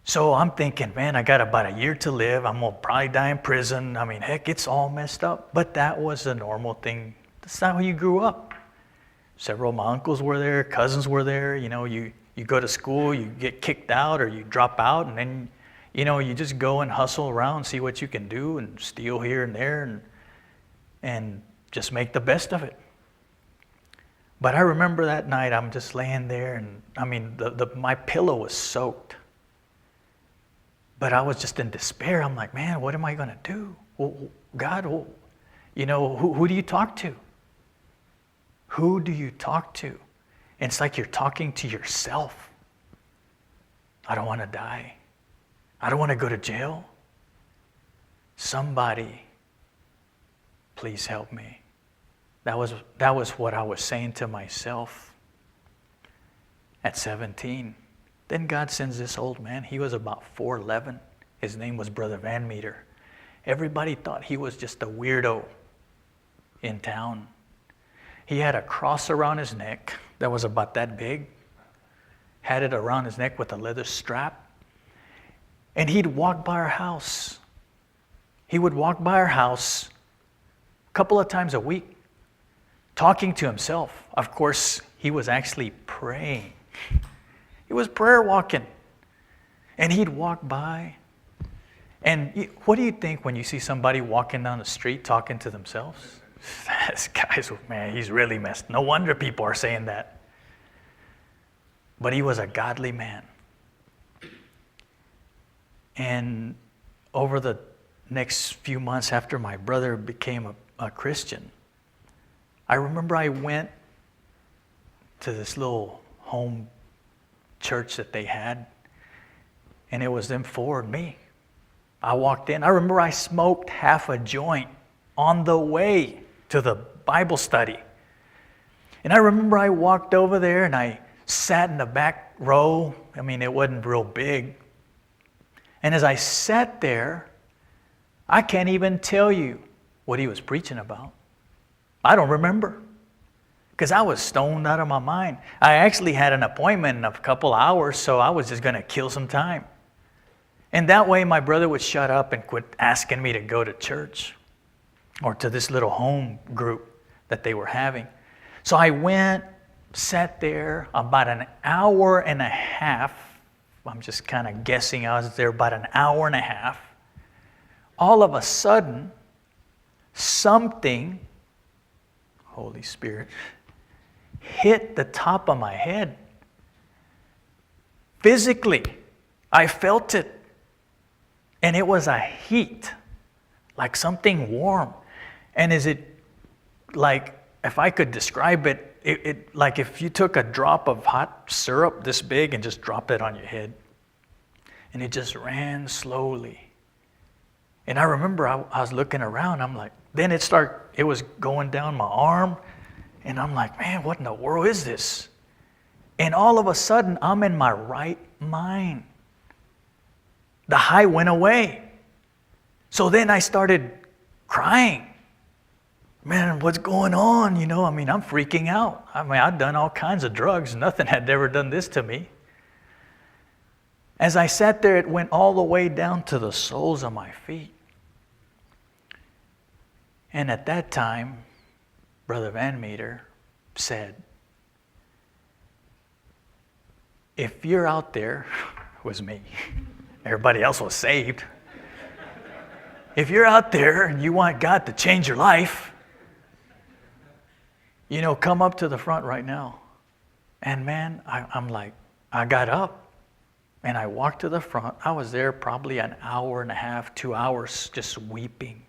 So I'm thinking, man, I got about a year to live. I'm going to probably die in prison. I mean, heck, it's all messed up. But that was the normal thing. That's not how you grew up. Several of my uncles were there, cousins were there. You know, you go to school, you get kicked out or you drop out, and then, you know, you just go and hustle around, see what you can do and steal here and there and just make the best of it. But I remember that night I'm just laying there, and I mean, my pillow was soaked. But I was just in despair. I'm like, man, what am I going to do? Well, God, you know, who do you talk to? Who do you talk to? And it's like you're talking to yourself. I don't want to die. I don't want to go to jail. Somebody, please help me. That was what I was saying to myself at 17. Then God sends this old man. He was about 4'11". His name was Brother Van Meter. Everybody thought he was just a weirdo in town. He had a cross around his neck that was about that big. Had it around his neck with a leather strap. And he'd walk by our house. He would walk by our house a couple of times a week, talking to himself. Of course, he was actually praying. He was prayer walking. And he'd walk by. And what do you think when you see somebody walking down the street talking to themselves? This guy's, man, he's really messed. No wonder people are saying that. But he was a godly man. And over the next few months after my brother became a Christian, I remember I went to this little home church that they had, and it was them four and me. I walked in. I remember I smoked half a joint on the way to the Bible study. And I remember I walked over there and I sat in the back row. I mean, it wasn't real big. And as I sat there, I can't even tell you what he was preaching about. I don't remember, because I was stoned out of my mind. I actually had an appointment in a couple hours, so I was just going to kill some time. And that way my brother would shut up and quit asking me to go to church or to this little home group that they were having. So I went, sat there about an hour and a half. I'm just kind of guessing. I was there about an hour and a half. All of a sudden, something, Holy Spirit, hit the top of my head. Physically, I felt it. And it was a heat, like something warm. And is it like, if I could describe it, it like if you took a drop of hot syrup this big and just dropped it on your head. And it just ran slowly. And I remember I was looking around. I'm like, then it was going down my arm. And I'm like, man, what in the world is this? And all of a sudden, I'm in my right mind. The high went away. So then I started crying. Man, what's going on? You know, I mean, I'm freaking out. I mean, I've done all kinds of drugs. Nothing had ever done this to me. As I sat there, it went all the way down to the soles of my feet. And at that time, Brother Van Meter said, if you're out there, it was me. Everybody else was saved. If you're out there and you want God to change your life, you know, come up to the front right now. And man, I'm like, I got up and I walked to the front. I was there probably an hour and a half, 2 hours, just weeping